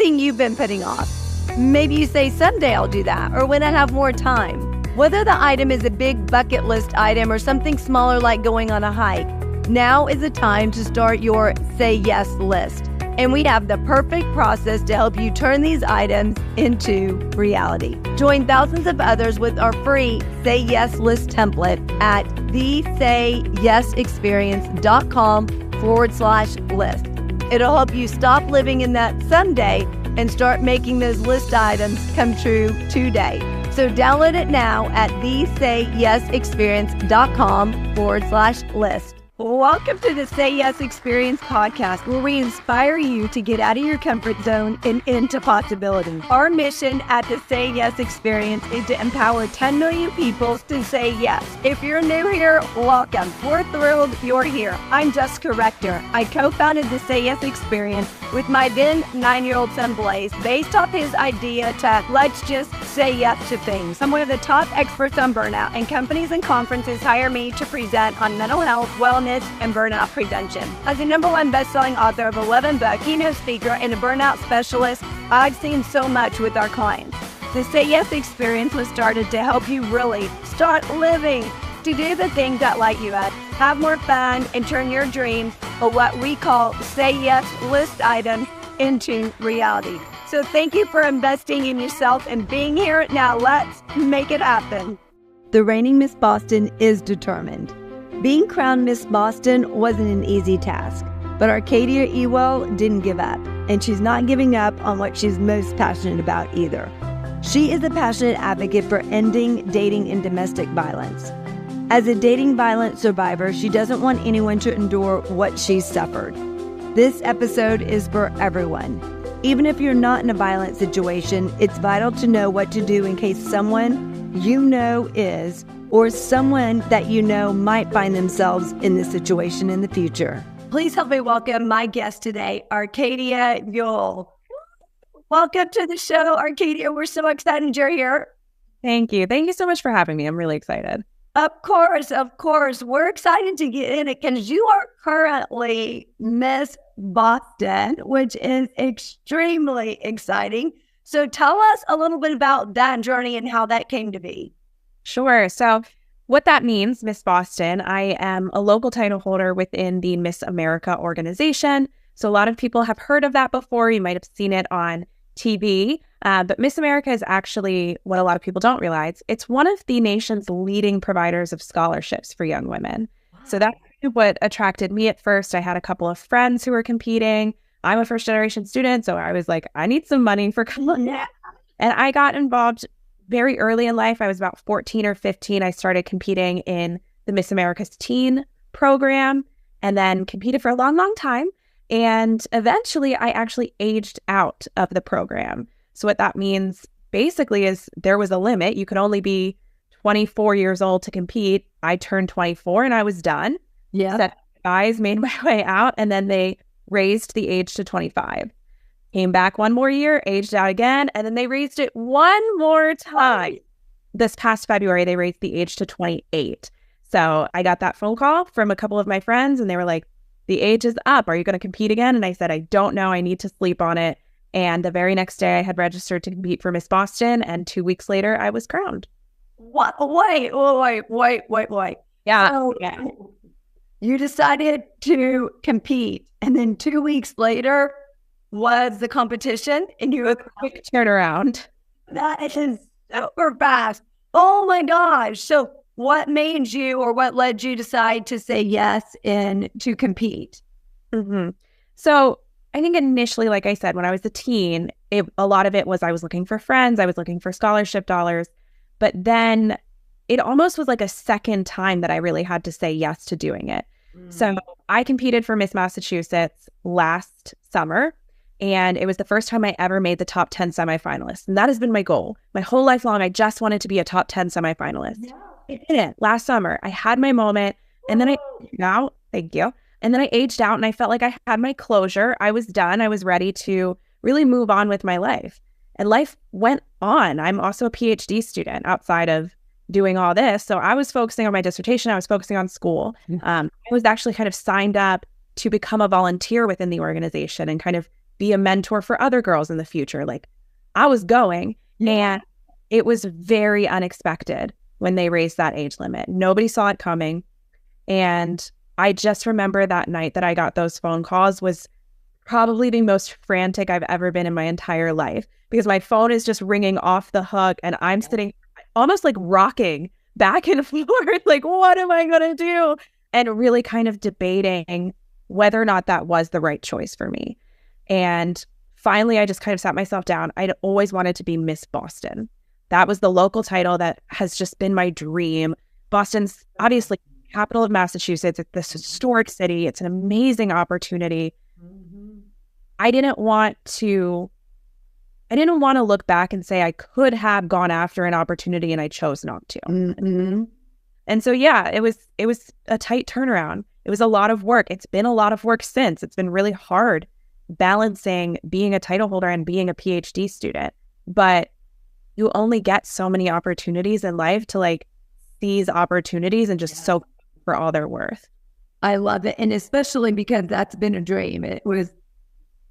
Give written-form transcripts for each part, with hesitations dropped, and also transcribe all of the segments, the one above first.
anything you've been putting off. Maybe you say, someday I'll do that, or when I have more time. Whether the item is a big bucket list item or something smaller like going on a hike, now is the time to start your Say Yes list. And we have the perfect process to help you turn these items into reality. Join thousands of others with our free Say Yes list template at thesayyesexperience.com/list. It'll help you stop living in that someday and start making those list items come true today. So download it now at thesayyesexperience.com/list. Welcome to the Say Yes Experience podcast, where we inspire you to get out of your comfort zone and into possibility. Our mission at the Say Yes Experience is to empower 10 million people to say yes. If you're new here, welcome. We're thrilled you're here. I'm Jessica Rector. I co-founded the Say Yes Experience with my then 9-year-old son Blaze, based off his idea to let's just say yes to things. I'm one of the top experts on burnout, and companies and conferences hire me to present on mental health, wellness, and burnout prevention. As a #1 best-selling author of 11 books, keynote speaker, and a burnout specialist, I've seen so much with our clients. The Say Yes Experience was started to help you really start living, to do the things that light you up, have more fun, and turn your dreams, or what we call Say Yes list items, into reality. So thank you for investing in yourself and being here. Now let's make it happen. The reigning Miss Boston is determined. Being crowned Miss Boston wasn't an easy task, but Arcadia Ewell didn't give up, and she's not giving up on what she's most passionate about either. She is a passionate advocate for ending dating and domestic violence. As a dating violence survivor, she doesn't want anyone to endure what she's suffered. This episode is for everyone. Even if you're not in a violent situation, it's vital to know what to do in case someone you know is, or someone that you know might find themselves in this situation in the future. Please help me welcome my guest today, Arcadia Ewell. Welcome to the show, Arcadia. We're so excited you're here. Thank you. Thank you so much for having me. I'm really excited. Of course. We're excited to get in it because you are currently Miss Boston, which is extremely exciting. So tell us a little bit about that journey and how that came to be. Sure. So what that means, Miss Boston, I am a local title holder within the Miss America organization. So a lot of people have heard of that before. You might have seen it on TV. But Miss America is actually what a lot of people don't realize. It's one of the nation's leading providers of scholarships for young women. Wow. So that's what attracted me at first. I had a couple of friends who were competing. I'm a first-generation student, so I was like, I need some money for college. Yeah. And I got involved very early in life. I was about 14 or 15. I started competing in the Miss America's Teen program and then competed for a long, long time. And eventually, I actually aged out of the program. So what that means basically is there was a limit. You could only be 24 years old to compete. I turned 24 and I was done. Yeah. Set eyes, made my way out, and then they raised the age to 25. Came back one more year, aged out again, and then they raised it one more time. This past February, they raised the age to 28. So I got that phone call from a couple of my friends, and they were like, the age is up. Are you going to compete again? And I said, I don't know. I need to sleep on it. And the very next day, I had registered to compete for Miss Boston, and 2 weeks later, I was crowned. What? Wait. Yeah. So, you decided to compete, and then 2 weeks later was the competition, and you had a quick turnaround. That is super fast. Oh my gosh. So what made you, or what led you decide to say yes and to compete? Mm-hmm. So I think initially, like I said, when I was a teen, a lot of it was I was looking for friends, I was looking for scholarship dollars, but then it almost was like a second time that I really had to say yes to doing it. So I competed for Miss Massachusetts last summer, and it was the first time I ever made the top 10 semifinalists. And that has been my goal. My whole life long, I just wanted to be a top 10 semifinalist. Yeah. I did it last summer. I had my moment, and then thank you. And then I aged out, and I felt like I had my closure. I was done. I was ready to really move on with my life. And life went on. I'm also a PhD student outside of doing all this. So I was focusing on my dissertation. I was focusing on school. I was actually kind of signed up to become a volunteer within the organization and kind of be a mentor for other girls in the future. Like I was going, and it was very unexpected when they raised that age limit. Nobody saw it coming. And I just remember that night that I got those phone calls was probably the most frantic I've ever been in my entire life, because my phone is just ringing off the hook and I'm sitting almost like rocking back and forth, like, what am I going to do? And really kind of debating whether or not that was the right choice for me. And finally, I just kind of sat myself down. I'd always wanted to be Miss Boston. That was the local title that has just been my dream. Boston's obviously capital of Massachusetts. It's this historic city. It's an amazing opportunity. I didn't want to look back and say I could have gone after an opportunity and I chose not to. And so, yeah, it was a tight turnaround. It was a lot of work. It's been a lot of work since. It's been really hard balancing being a title holder and being a PhD student. But you only get so many opportunities in life to like seize opportunities and just soak for all they're worth. I love it. And especially because that's been a dream. It was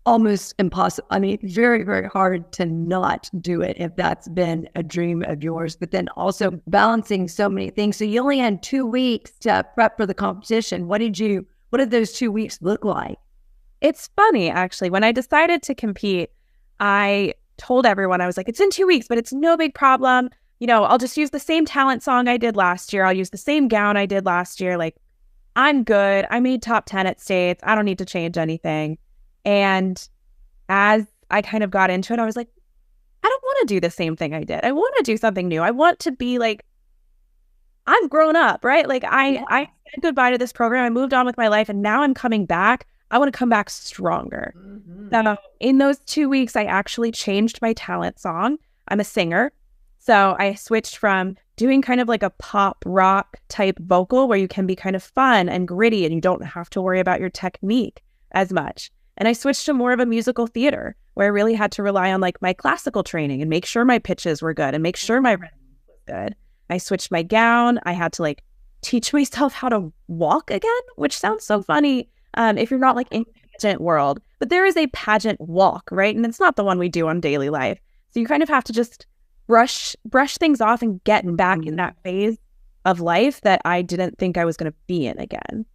almost impossible. I mean, very, very hard to not do it if that's been a dream of yours, but then also balancing so many things. So you only had 2 weeks to prep for the competition. What did those 2 weeks look like? It's funny, actually. When I decided to compete, I told everyone, I was like, it's in 2 weeks, but it's no big problem. You know, I'll just use the same talent song I did last year. I'll use the same gown I did last year. Like, I'm good. I made top 10 at states. I don't need to change anything. And as I kind of got into it, I was like, I don't want to do the same thing I did. I want to do something new. I want to be like, I'm grown up, right? Like I said goodbye to this program. I moved on with my life and now I'm coming back. I want to come back stronger. So in those 2 weeks, I actually changed my talent song. I'm a singer. So I switched from doing kind of like a pop rock type vocal where you can be kind of fun and gritty and you don't have to worry about your technique as much. And I switched to more of a musical theater where I really had to rely on like my classical training and make sure my pitches were good and make sure my rhythm was good. I switched my gown. I had to like teach myself how to walk again, which sounds so funny if you're not like in the pageant world, but there is a pageant walk, right? And it's not the one we do on daily life. So you kind of have to just brush things off and get back in that phase of life that I didn't think I was going to be in again.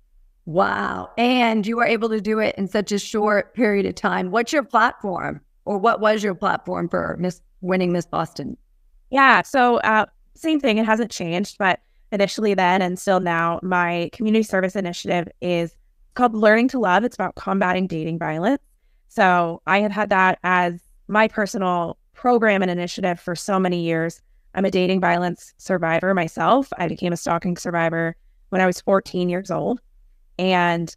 Wow. And you were able to do it in such a short period of time. What's your platform, or what was your platform for winning Miss Boston? Yeah. So same thing. It hasn't changed, but initially then and still now, my community service initiative is called Learning to Love. It's about combating dating violence. So I have had that as my personal program and initiative for so many years. I'm a dating violence survivor myself. I became a stalking survivor when I was 14 years old. And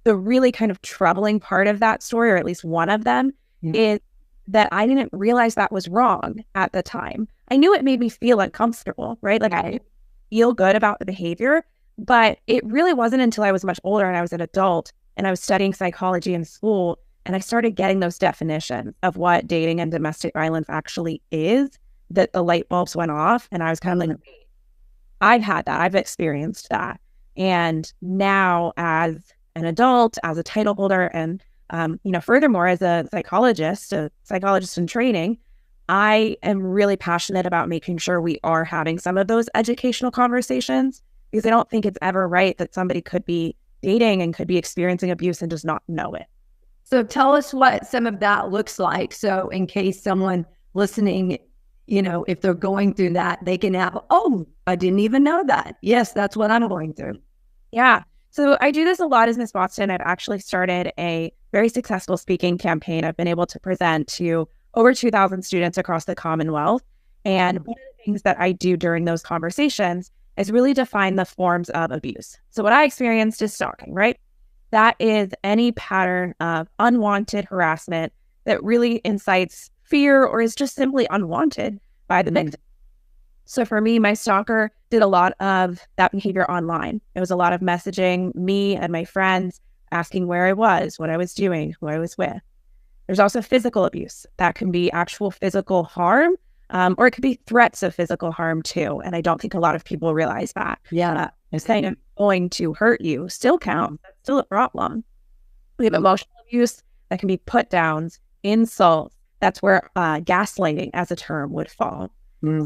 the really kind of troubling part of that story, or at least one of them, is that I didn't realize that was wrong at the time. I knew it made me feel uncomfortable, right? Like I feel good about the behavior, but it really wasn't until I was much older and I was an adult and I was studying psychology in school and I started getting those definitions of what dating and domestic violence actually is, that the light bulbs went off. And I was kind of like, I've had that. I've experienced that. And now as an adult, as a title holder, and, furthermore, as a psychologist in training, I am really passionate about making sure we are having some of those educational conversations, because I don't think it's ever right that somebody could be dating and could be experiencing abuse and does not know it. So tell us what some of that looks like. So in case someone listening, if they're going through that, they can have, oh, I didn't even know that. Yes, that's what I'm going through. Yeah. So I do this a lot as Miss Boston. I've actually started a very successful speaking campaign. I've been able to present to over 2,000 students across the Commonwealth. And one of the things that I do during those conversations is really define the forms of abuse. So what I experienced is stalking, right? That is any pattern of unwanted harassment that really incites fear or is just simply unwanted by the victim. So for me, my stalker did a lot of that behavior online. It was a lot of messaging me and my friends, asking where I was, what I was doing, who I was with. There's also physical abuse. That can be actual physical harm, or it could be threats of physical harm too. And I don't think a lot of people realize that. Yeah. Saying I'm going to hurt you still counts. That's still a problem. We have emotional abuse. that can be put downs, insults. That's where gaslighting as a term would fall.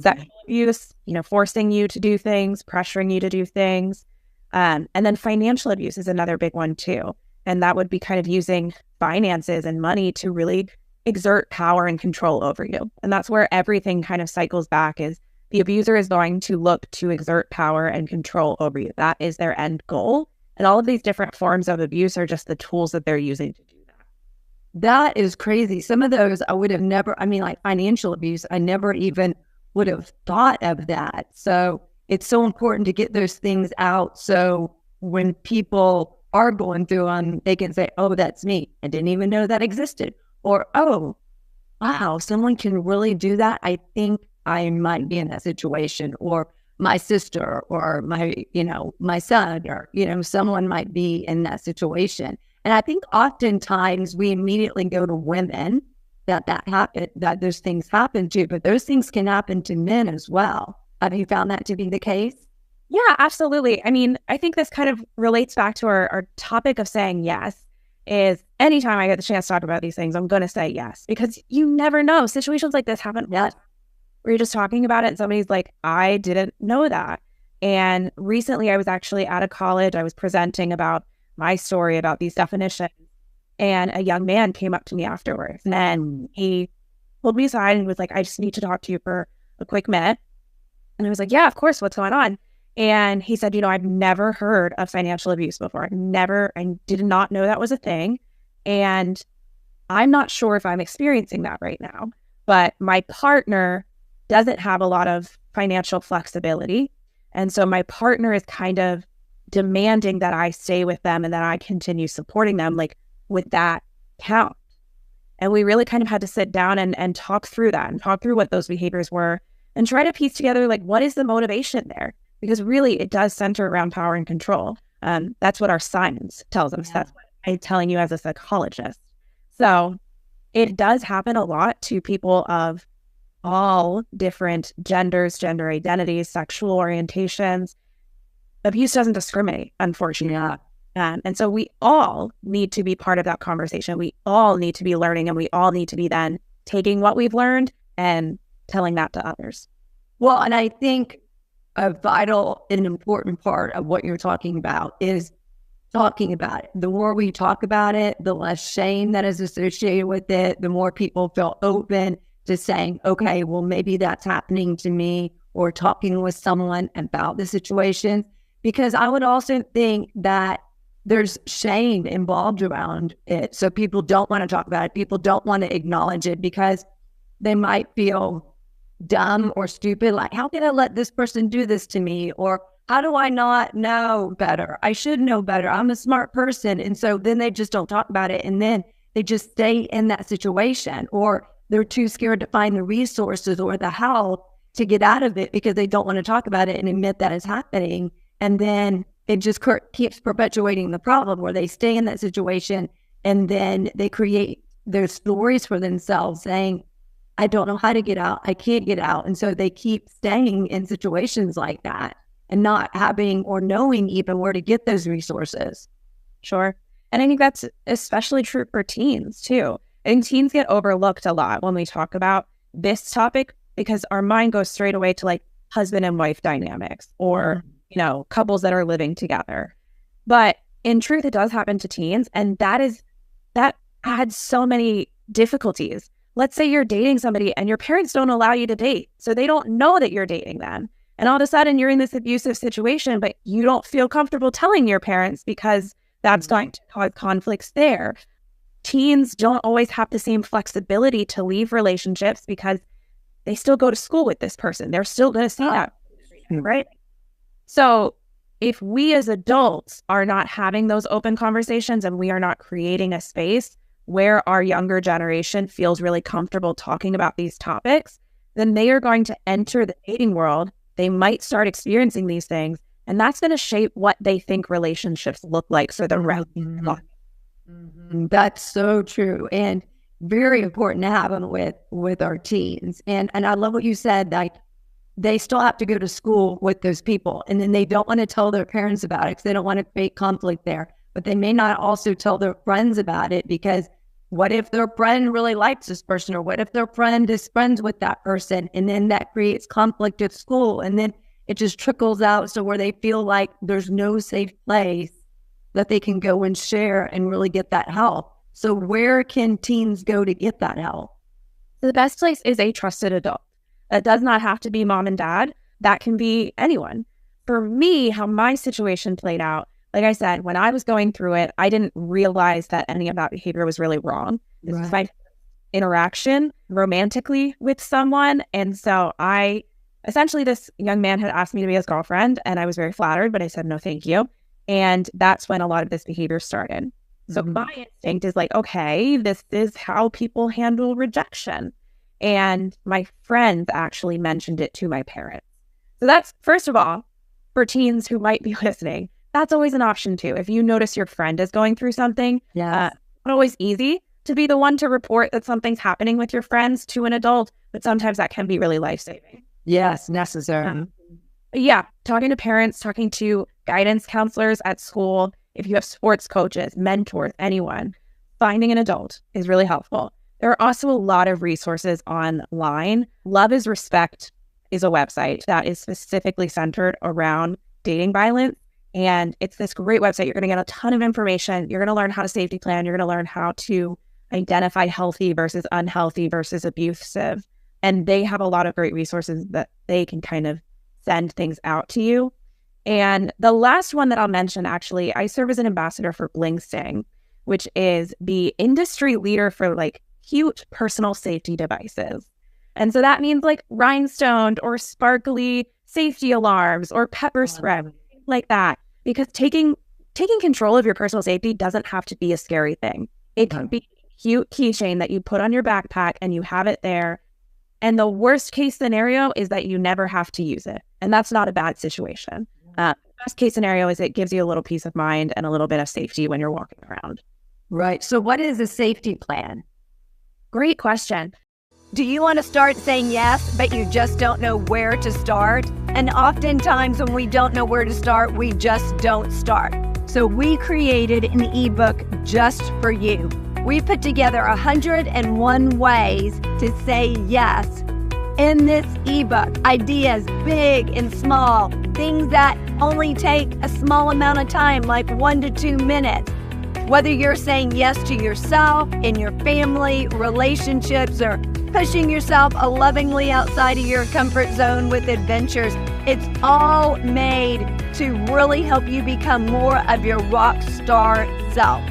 Sexual abuse, forcing you to do things, pressuring you to do things. And then financial abuse is another big one too. And that would be kind of using finances and money to really exert power and control over you. And that's where everything kind of cycles back, is the abuser is going to look to exert power and control over you. That is their end goal. And all of these different forms of abuse are just the tools that they're using to do that. That is crazy. Some of those I would have never, like financial abuse, I never even would have thought of that. So it's so important to get those things out. So when people are going through them, they can say, oh, that's me. I didn't even know that existed. Or, oh, wow, someone can really do that. I think I might be in that situation. Or my sister or my son, or, someone might be in that situation. And I think oftentimes we immediately go to women that those things happen to, but those things can happen to men as well. Have you found that to be the case? Yeah, absolutely. I think this kind of relates back to our topic of saying yes. Is anytime I get the chance to talk about these things, I'm going to say yes, because you never know. Situations like this happen. Where you're just talking about it and somebody's like, I didn't know that. And recently I was actually at a college. I was presenting about my story about these definitions. And a young man came up to me afterwards, and he pulled me aside and was like, I just need to talk to you for a quick minute. And I was like, yeah, of course. What's going on? And he said, I've never heard of financial abuse before. I did not know that was a thing. And I'm not sure if I'm experiencing that right now, but my partner doesn't have a lot of financial flexibility. And so my partner is kind of demanding that I stay with them and that I continue supporting them, like, with that count. And we really kind of had to sit down and talk through that and talk through what those behaviors were and try to piece together, like, what is the motivation there? Because really it does center around power and control. That's what our science tells us. Yeah. That's what I'm telling you as a psychologist. So it does happen a lot to people of all different genders, gender identities, sexual orientations. Abuse doesn't discriminate, unfortunately. Yeah. And so we all need to be part of that conversation. We all need to be learning, and we all need to be then taking what we've learned and telling that to others. Well, and I think a vital and important part of what you're talking about is talking about it. The more we talk about it, the less shame that is associated with it, the more people feel open to saying, okay, well, maybe that's happening to me, or talking with someone about the situation. Because I would also think that there's shame involved around it. So people don't want to talk about it. People don't want to acknowledge it because they might feel dumb or stupid. Like, how can I let this person do this to me? Or how do I not know better? I should know better. I'm a smart person. And so then they just don't talk about it. And then they just stay in that situation, or they're too scared to find the resources or the help to get out of it because they don't want to talk about it and admit that it's happening. And then it just keeps perpetuating the problem, where they stay in that situation and then they create their stories for themselves saying, I don't know how to get out. I can't get out. And so they keep staying in situations like that and not having or knowing even where to get those resources. Sure. And I think that's especially true for teens too. I think teens get overlooked a lot when we talk about this topic, because our mind goes straight away to like husband and wife dynamics, or couples that are living together. But in truth, it does happen to teens. And that adds so many difficulties. Let's say you're dating somebody and your parents don't allow you to date. So they don't know that you're dating them. And all of a sudden you're in this abusive situation, but you don't feel comfortable telling your parents because that's going to cause conflicts there. Teens don't always have the same flexibility to leave relationships because they still go to school with this person. They're still going to see that, right? So if we as adults are not having those open conversations and we are not creating a space where our younger generation feels really comfortable talking about these topics, then they are going to enter the dating world. They might start experiencing these things, and that's going to shape what they think relationships look like for the rest of their life. That's so true, and very important to have them with our teens. And I love what you said, like they still have to go to school with those people, and then they don't want to tell their parents about it because they don't want to create conflict there. But they may not also tell their friends about it because What if their friend really likes this person? Or what if their friend is friends with that person? And then that creates conflict at school. And then it just trickles out so where they feel like there's no safe place that they can go and share and really get that help. So where can teens go to get that help? The best place is a trusted adult. It does not have to be mom and dad. That can be anyone. For me, how my situation played out, like I said, when I was going through it, I didn't realize that any of that behavior was really wrong. This was my interaction romantically with someone. And so essentially this young man had asked me to be his girlfriend, and I was very flattered, but I said, no, thank you. And that's when a lot of this behavior started. So my instinct is like, okay, this is how people handle rejection. And my friends actually mentioned it to my parents. So that's, first of all, for teens who might be listening, that's always an option too. If you notice your friend is going through something, not always easy to be the one to report that something's happening with your friends to an adult, but sometimes that can be really life-saving. Yes, necessary. Talking to parents, talking to guidance counselors at school, if you have sports coaches, mentors, anyone, finding an adult is really helpful. There are also a lot of resources online. Love is Respect is a website that is specifically centered around dating violence. And it's this great website. You're going to get a ton of information. You're going to learn how to safety plan. You're going to learn how to identify healthy versus unhealthy versus abusive. And they have a lot of great resources that they can kind of send things out to you. And the last one that I'll mention, actually, I serve as an ambassador for Bling Sting, which is the industry leader for like cute personal safety devices. And so that means like rhinestoned or sparkly safety alarms or pepper spray, like that. Because taking control of your personal safety doesn't have to be a scary thing. It can be a cute keychain that you put on your backpack and you have it there. And the worst case scenario is that you never have to use it. And that's not a bad situation. The best case scenario is it gives you a little peace of mind and a little bit of safety when you're walking around. Right. So what is a safety plan? Great question. Do you want to start saying yes, but you just don't know where to start? And oftentimes when we don't know where to start, we just don't start. So we created an ebook just for you. We put together 101 ways to say yes. In this ebook, ideas big and small, things that only take a small amount of time, like 1 to 2 minutes. Whether you're saying yes to yourself, in your family, relationships, or pushing yourself lovingly outside of your comfort zone with adventures, it's all made to really help you become more of your rock star self.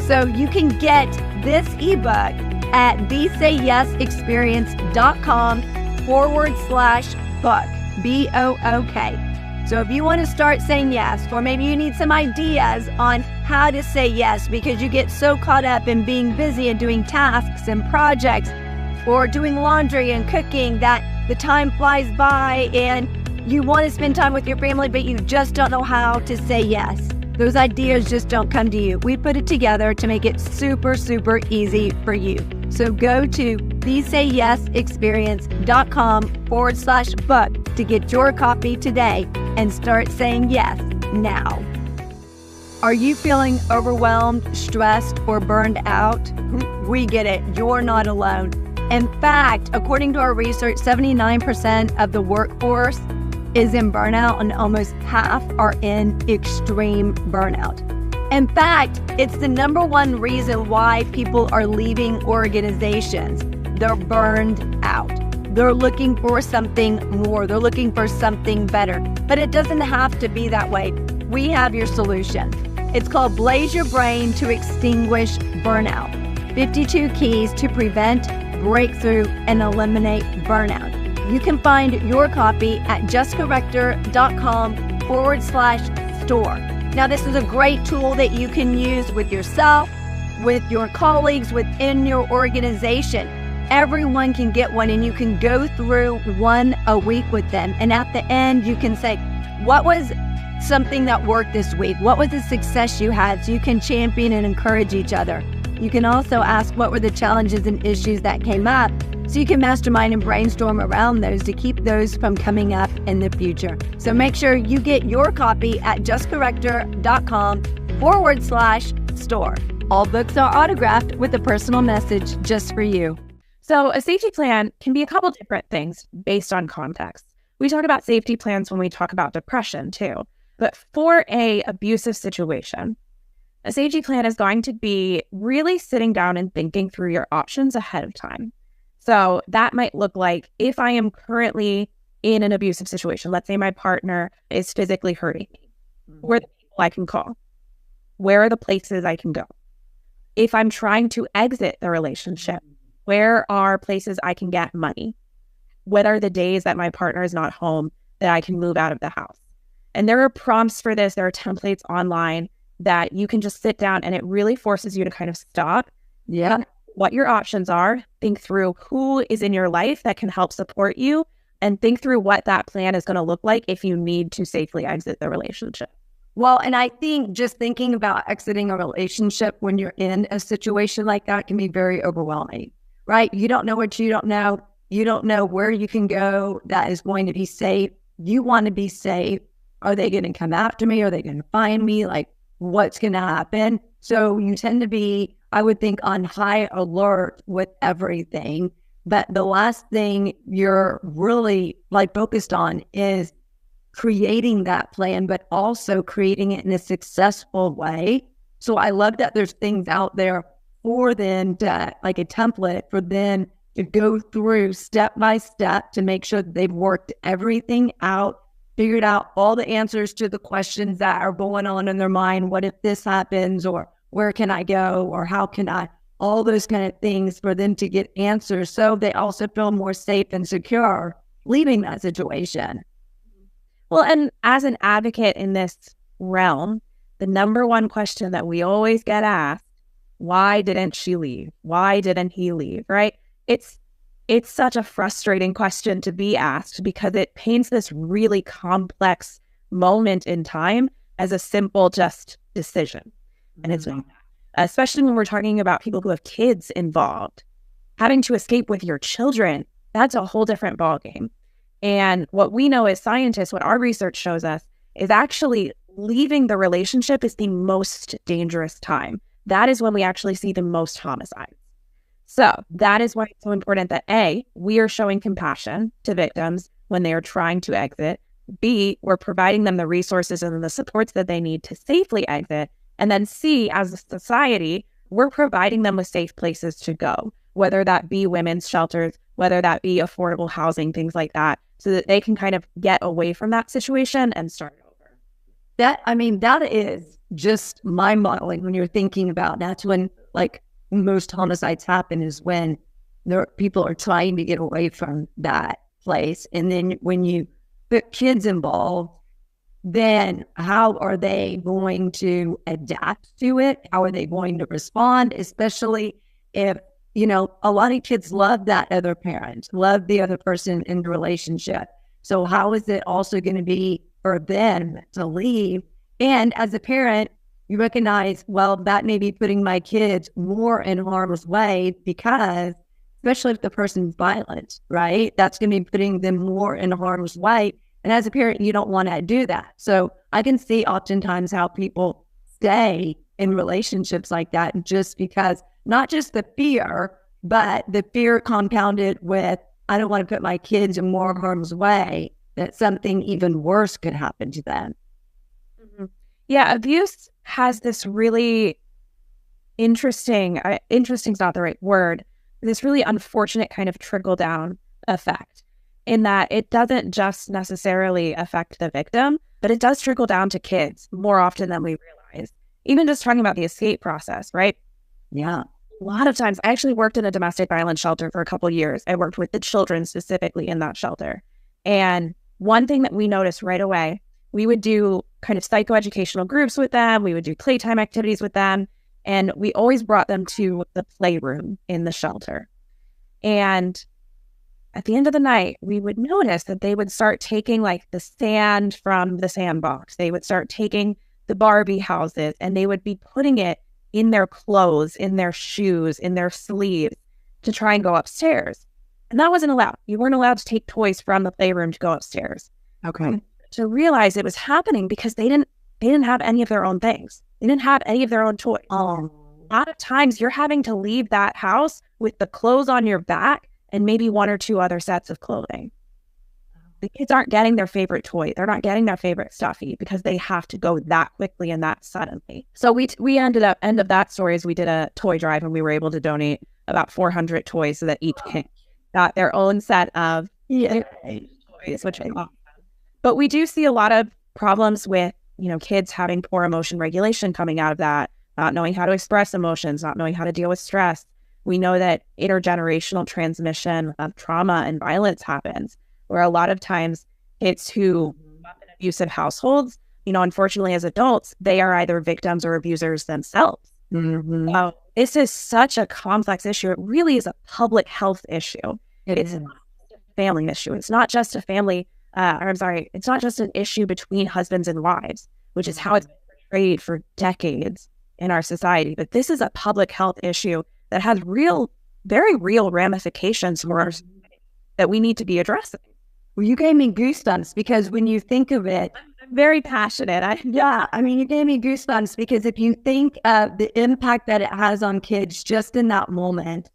So you can get this ebook at thesayyesexperience.com/book, BOOK. So if you want to start saying yes, or maybe you need some ideas on how to say yes because you get so caught up in being busy and doing tasks and projects or doing laundry and cooking that the time flies by and you want to spend time with your family, but you just don't know how to say yes. Those ideas just don't come to you. We put it together to make it super, super easy for you. So go to thesayyesexperience.com/book to get your copy today and start saying yes now. Are you feeling overwhelmed, stressed, or burned out? We get it. You're not alone. In fact, according to our research, 79% of the workforce is in burnout and almost half are in extreme burnout. In fact, it's the #1 reason why people are leaving organizations. They're burned out. They're looking for something more. They're looking for something better. But it doesn't have to be that way. We have your solution. It's called Blaze Your Brain to Extinguish Burnout. 52 Keys to Prevent, Breakthrough, and Eliminate Burnout. You can find your copy at jessicarector.com/store. Now, this is a great tool that you can use with yourself, with your colleagues, within your organization. Everyone can get one, and you can go through one a week with them. And at the end, you can say, what was something that worked this week? What was the success you had? So you can champion and encourage each other. You can also ask what were the challenges and issues that came up, so you can mastermind and brainstorm around those to keep those from coming up in the future. So make sure you get your copy at jessicarector.com/store. All books are autographed with a personal message just for you. So a safety plan can be a couple different things based on context. We talk about safety plans when we talk about depression too. But for a abusive situation, a safety plan is going to be really sitting down and thinking through your options ahead of time. So that might look like, if I am currently in an abusive situation, let's say my partner is physically hurting me, where are the people I can call? Where are the places I can go? If I'm trying to exit the relationship, where are places I can get money? What are the days that my partner is not home that I can move out of the house? And there are prompts for this. There are templates online that you can just sit down, and it really forces you to kind of stop. Yeah. What your options are, think through who is in your life that can help support you, and think through what that plan is going to look like if you need to safely exit the relationship. Well, and I think just thinking about exiting a relationship when you're in a situation like that can be very overwhelming, right? You don't know what you don't know. You don't know where you can go that is going to be safe. You want to be safe. Are they going to come after me? Are they going to find me? Like, what's going to happen? So you tend to be, I would think, on high alert with everything. But the last thing you're really focused on is creating that plan, but also creating it in a successful way. So I love that there's things out there for them to, like a template for them to go through step by step to make sure that they've worked everything out, figured out all the answers to the questions that are going on in their mind. What if this happens? Or where can I go? Or how can I? All those kind of things for them to get answers so they also feel more safe and secure leaving that situation. Well, and as an advocate in this realm, the number one question that we always get asked, why didn't she leave? Why didn't he leave? Right? It's such a frustrating question to be asked because it paints this really complex moment in time as a simple just decision. And it's not, especially when we're talking about people who have kids involved. Having to escape with your children, that's a whole different ballgame. And what we know as scientists, what our research shows us, is actually leaving the relationship is the most dangerous time. That is when we actually see the most homicides. So that is why it's so important that A, we are showing compassion to victims when they are trying to exit. B, we're providing them the resources and the supports that they need to safely exit. And then C, as a society, we're providing them with safe places to go, whether that be women's shelters, whether that be affordable housing, things like that, so that they can kind of get away from that situation and start over. That is just mind-boggling when you're thinking about that's when most homicides happen is when people are trying to get away from that place. And then when you put kids involved, then how are they going to adapt to it? How are they going to respond? Especially if, a lot of kids love that other parent, love the other person in the relationship. So how is it also going to be for them to leave? And as a parent, you recognize, well, that may be putting my kids more in harm's way because, especially if the person's violent, right? That's going to be putting them more in harm's way. And as a parent, you don't want to do that. So I can see oftentimes how people stay in relationships like that just because, not just the fear, but the fear compounded with, I don't want to put my kids in more harm's way, that something even worse could happen to them. Mm-hmm. Yeah, abuse has this really interesting's not the right word, this really unfortunate kind of trickle-down effect in that it doesn't just necessarily affect the victim, but it does trickle down to kids more often than we realize. Even just talking about the escape process, right? Yeah. A lot of times, I actually worked in a domestic violence shelter for a couple of years. I worked with the children specifically in that shelter. And one thing that we noticed right away, we would do kind of psychoeducational groups with them. We would do playtime activities with them. And we always brought them to the playroom in the shelter. And at the end of the night, we would notice that they would start taking the sand from the sandbox. They would start taking the Barbie houses and they would be putting it in their clothes, in their shoes, in their sleeves to try and go upstairs. And that wasn't allowed. You weren't allowed to take toys from the playroom to go upstairs. Okay. To realize it was happening because they didn't have any of their own things. They didn't have any of their own toys. Oh. lot of times you're having to leave that house with the clothes on your back and maybe one or two other sets of clothing. The kids aren't getting their favorite toy. They're not getting their favorite stuffy because they have to go that quickly and that suddenly. So we ended up, end of that story is we did a toy drive and we were able to donate about 400 toys so that each kid got their own set of toys, which I love. But we do see a lot of problems with, kids having poor emotion regulation coming out of that, not knowing how to express emotions, not knowing how to deal with stress. We know that intergenerational transmission of trauma and violence happens, where a lot of times kids who grew up in abusive households, unfortunately as adults, they are either victims or abusers themselves. Mm-hmm. This is such a complex issue. It really is a public health issue. It's not a family issue. It's not just a family, it's not just an issue between husbands and wives, which is how it's been portrayed for decades in our society. But this is a public health issue that has very real ramifications for our society that we need to be addressing. Well, you gave me goosebumps because when you think of it, I'm very passionate. You gave me goosebumps because if you think of the impact that it has on kids just in that moment,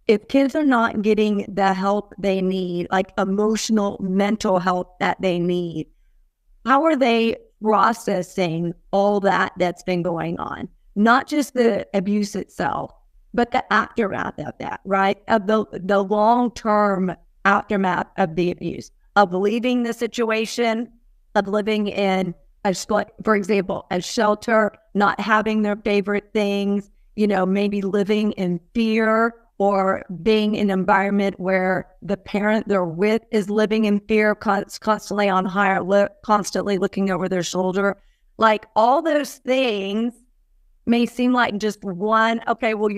if kids are not getting the help they need, like emotional, mental help that they need, how are they processing all that's been going on? Not just the abuse itself, but the aftermath of that, right? Of the long-term aftermath of the abuse, of leaving the situation, of living in, for example, a shelter, not having their favorite things, maybe living in fear or being in an environment where the parent they're with is living in fear, constantly on high alert, constantly looking over their shoulder. Like all those things may seem like just one, okay, well,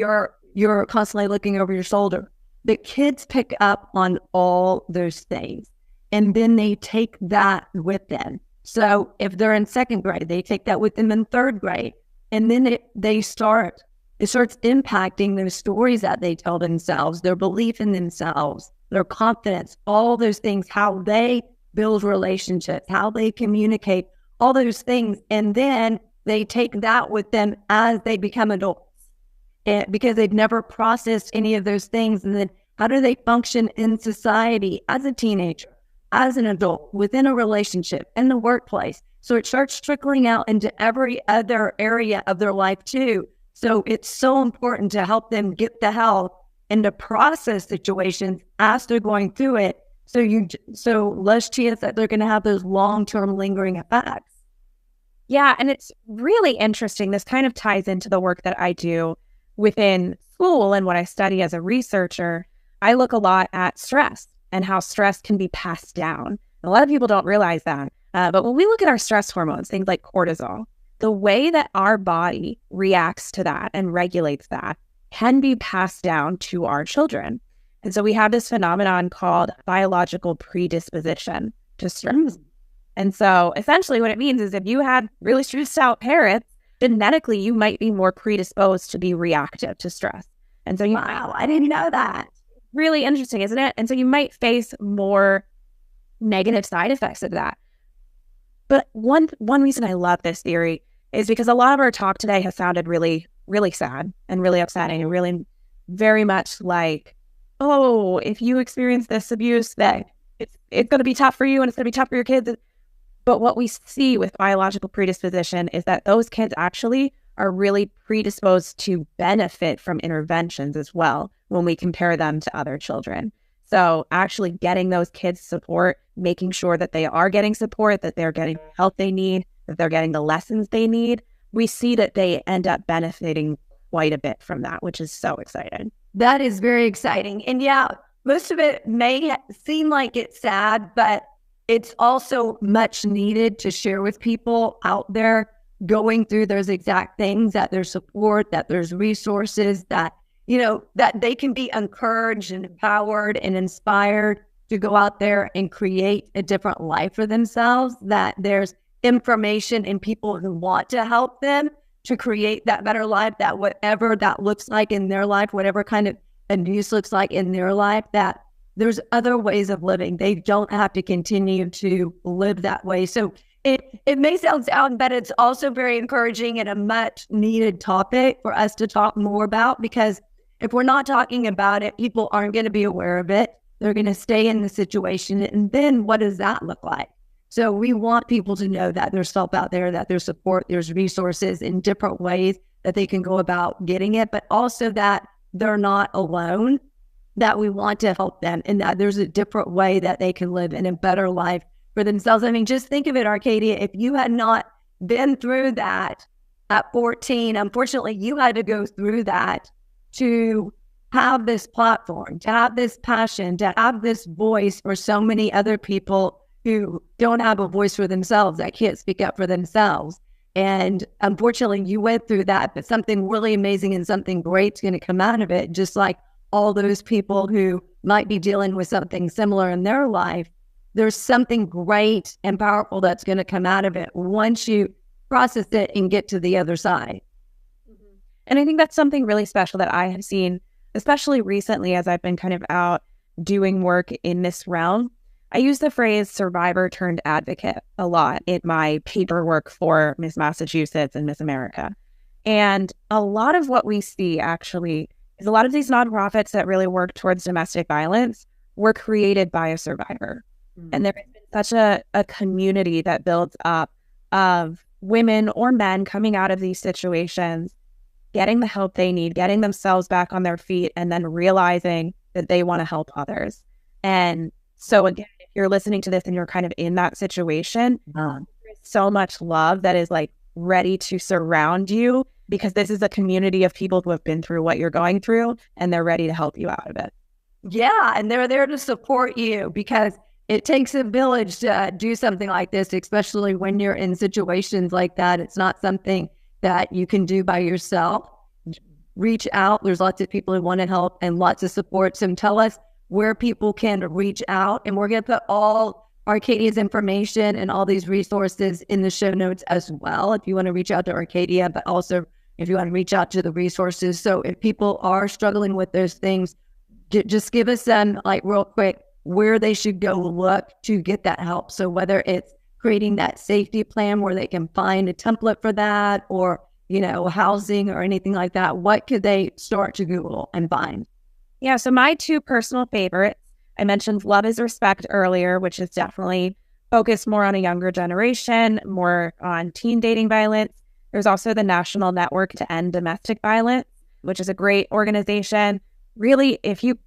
you're constantly looking over your shoulder. The kids pick up on all those things and then they take that with them. So if they're in second grade, they take that with them in third grade. And then it starts impacting those stories that they tell themselves, their belief in themselves, their confidence, all those things, how they build relationships, how they communicate, all those things. And then they take that with them as they become adults. Because they've never processed any of those things. And then how do they function in society as a teenager, as an adult, within a relationship, in the workplace? So it starts trickling out into every other area of their life too. So it's so important to help them get the help and to process situations as they're going through it. So less chance that they're going to have those long-term lingering effects. Yeah. And it's really interesting. This kind of ties into the work that I do within school and what I study as a researcher. I look a lot at stress and how stress can be passed down. A lot of people don't realize that. But when we look at our stress hormones, things like cortisol, the way that our body reacts to that and regulates that can be passed down to our children. And so we have this phenomenon called biological predisposition to stress. And so essentially what it means is if you had really stressed out parents, genetically you might be more predisposed to be reactive to stress. And so I didn't know that. Really interesting, isn't it? And so you might face more negative side effects of that. But one reason I love this theory is because a lot of our talk today has sounded really, really sad and really upsetting and really very much like, oh, if you experience this abuse, that it's going to be tough for you and it's going to be tough for your kids. But what we see with biological predisposition is that those kids actually are really predisposed to benefit from interventions as well when we compare them to other children. So actually getting those kids support, making sure that they are getting support, that they're getting the help they need, that they're getting the lessons they need, we see that they end up benefiting quite a bit from that, which is so exciting. That is very exciting. And yeah, most of it may seem like it's sad, but it's also much needed to share with people out there going through those exact things, that there's support, that there's resources, that, that they can be encouraged and empowered and inspired to go out there and create a different life for themselves, that there's information and people who want to help them to create that better life, that whatever that looks like in their life, whatever kind of abuse looks like in their life, that there's other ways of living. They don't have to continue to live that way. So It may sound but it's also very encouraging and a much needed topic for us to talk more about, because if we're not talking about it, people aren't going to be aware of it. They're going to stay in the situation. And then what does that look like? So we want people to know that there's help out there, that there's support, there's resources in different ways that they can go about getting it, but also that they're not alone, that we want to help them, and that there's a different way that they can live in a better life for themselves. I mean, just think of it, Arcadia, if you had not been through that at 14, unfortunately, you had to go through that to have this platform, to have this passion, to have this voice for so many other people who don't have a voice for themselves, that can't speak up for themselves. And unfortunately, you went through that, but something really amazing and something great's going to come out of it, just like all those people who might be dealing with something similar in their life. There's something great and powerful that's going to come out of it once you process it and get to the other side. And I think that's something really special that I have seen, especially recently as I've been kind of out doing work in this realm. I use the phrase survivor turned advocate a lot in my paperwork for Miss Massachusetts and Miss America. And a lot of what we see actually is a lot of these nonprofits that really work towards domestic violence were created by a survivor. And there has been such a community that builds up of women or men coming out of these situations, getting the help they need, getting themselves back on their feet, and then realizing that they want to help others. And so again, if you're listening to this and you're kind of in that situation, there's so much love that is like ready to surround you, because this is a community of people who have been through what you're going through, and they're ready to help you out of it. Yeah, and they're there to support you, because it takes a village to do something like this, especially when you're in situations like that. It's not something that you can do by yourself. Reach out. There's lots of people who want to help and lots of support. So tell us where people can reach out. And we're going to put all Arcadia's information and all these resources in the show notes as well, if you want to reach out to Arcadia, but also if you want to reach out to the resources. So if people are struggling with those things, just give us some, like, real quick, where they should go look to get that help. So whether it's creating that safety plan where they can find a template for that, or, you know, housing or anything like that, what could they start to Google and find? Yeah, so my two personal favorites, I mentioned Love is Respect earlier, which is definitely focused more on a younger generation, more on teen dating violence. There's also the National Network to End Domestic Violence, which is a great organization. Really, if you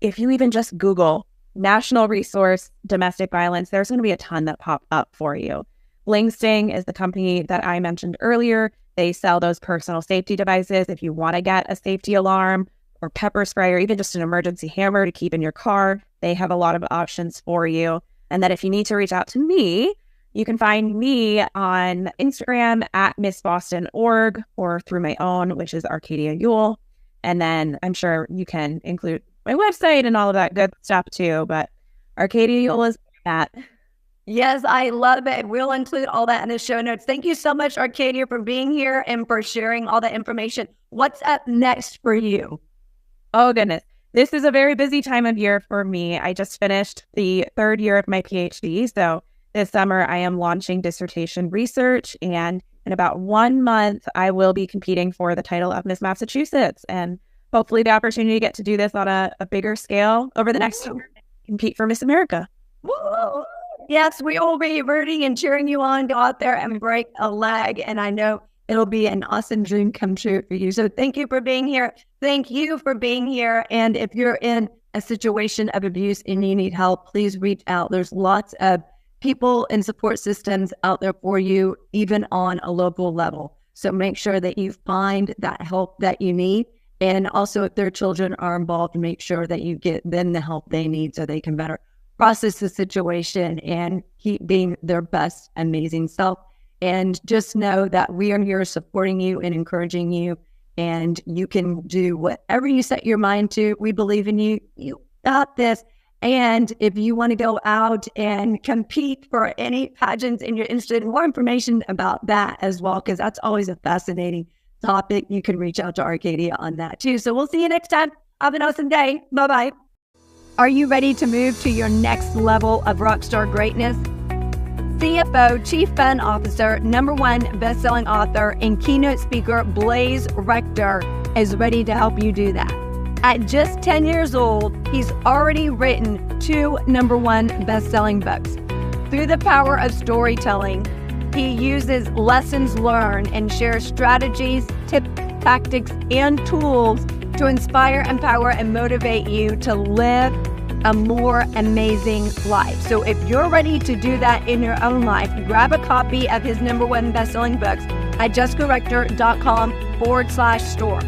even just Google National Resource Domestic Violence, there's going to be a ton that pop up for you. Bling Sting is the company that I mentioned earlier. They sell those personal safety devices. If you want to get a safety alarm or pepper spray, or even just an emergency hammer to keep in your car, they have a lot of options for you. And that if you need to reach out to me, you can find me on Instagram at MissBoston.org, or through my own, which is Arcadia Ewell. And then I'm sure you can include my website and all of that good stuff too, but Arcadia Ewell is that. Yes, I love it. We'll include all that in the show notes. Thank you so much, Arcadia, for being here and for sharing all that information. What's up next for you? Oh, goodness. This is a very busy time of year for me. I just finished the third year of my PhD. So this summer I am launching dissertation research, and in about 1 month, I will be competing for the title of Miss Massachusetts, and hopefully the opportunity to get to do this on a bigger scale over the next year, compete for Miss America. Whoa. Yes, we will be rooting and cheering you on. Go out there and break a leg. And I know it'll be an awesome dream come true for you. So thank you for being here. Thank you for being here. And if you're in a situation of abuse and you need help, please reach out. There's lots of people and support systems out there for you, even on a local level. So make sure that you find that help that you need. And also, if their children are involved, make sure that you get them the help they need so they can better process the situation and keep being their best, amazing self. And just know that we are here supporting you and encouraging you, and you can do whatever you set your mind to. We believe in you. You got this. And if you want to go out and compete for any pageants and you're interested in more information about that as well, because that's always a fascinating topic, you can reach out to Arcadia on that too. So we'll see you next time. Have an awesome day. Bye-bye. Are you ready to move to your next level of rockstar greatness? CFO, Chief Fun Officer, #1 best-selling author, and keynote speaker Blaze Rector is ready to help you do that. At just 10 years old, he's already written 2 #1 best-selling books. Through the power of storytelling, he uses lessons learned and shares strategies, tips, tactics, and tools to inspire, empower, and motivate you to live a more amazing life. So if you're ready to do that in your own life, grab a copy of his #1 best-selling books at jessicarector.com/store.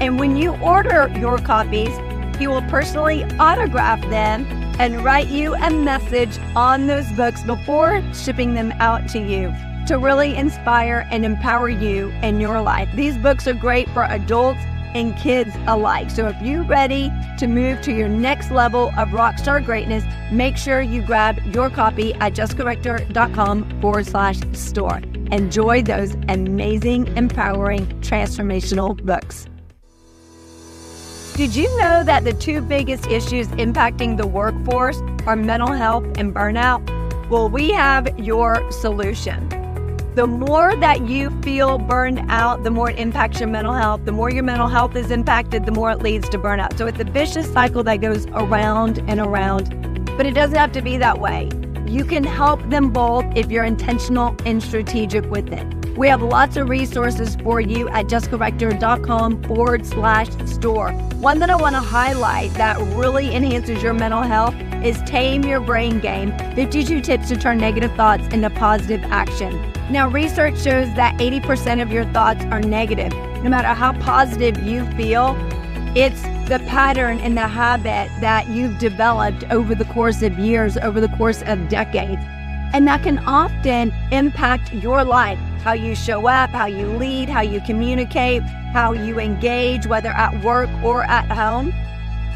And when you order your copies, he will personally autograph them and write you a message on those books before shipping them out to you to really inspire and empower you in your life. These books are great for adults and kids alike. So if you're ready to move to your next level of rockstar greatness, make sure you grab your copy at jessicarector.com/store. Enjoy those amazing, empowering, transformational books. Did you know that the 2 biggest issues impacting the workforce are mental health and burnout? Well, we have your solution. The more that you feel burned out, the more it impacts your mental health. The more your mental health is impacted, the more it leads to burnout. So it's a vicious cycle that goes around and around, but it doesn't have to be that way. You can help them both if you're intentional and strategic with it. We have lots of resources for you at jessicarector.com/store. One that I want to highlight that really enhances your mental health is Tame Your Brain Game, 52 tips to turn negative thoughts into positive action. Now, research shows that 80% of your thoughts are negative. No matter how positive you feel, it's the pattern and the habit that you've developed over the course of years, over the course of decades. And that can often impact your life, how you show up, how you lead, how you communicate, how you engage, whether at work or at home.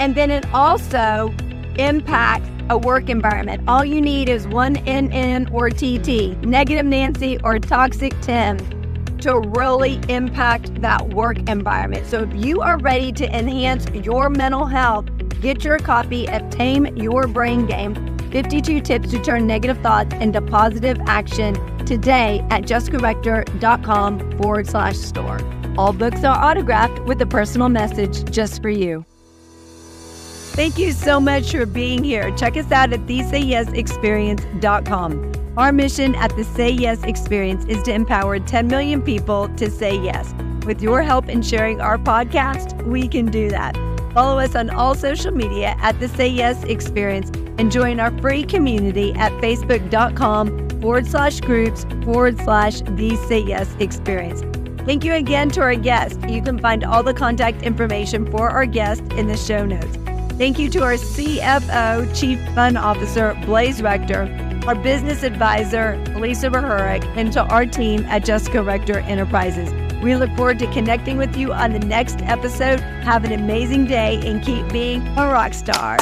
And then it also impacts a work environment. All you need is one NN or TT, negative Nancy or toxic Tim, to really impact that work environment. So if you are ready to enhance your mental health, get your copy of Tame Your Brain Game, 52 tips to turn negative thoughts into positive action today at jessicarector.com/store. All books are autographed with a personal message just for you. Thank you so much for being here. Check us out at thesayyesexperience.com. Our mission at the Say Yes Experience is to empower 10 million people to say yes. With your help in sharing our podcast, we can do that. Follow us on all social media at the Say Yes Experience and join our free community at facebook.com/groups/the Say Yes Experience. Thank you again to our guest. You can find all the contact information for our guest in the show notes. Thank you to our CFO, Chief Fun Officer, Blaze Rector, our business advisor, Lisa Verhurick, and to our team at Jessica Rector Enterprises. We look forward to connecting with you on the next episode. Have an amazing day and keep being a rock star.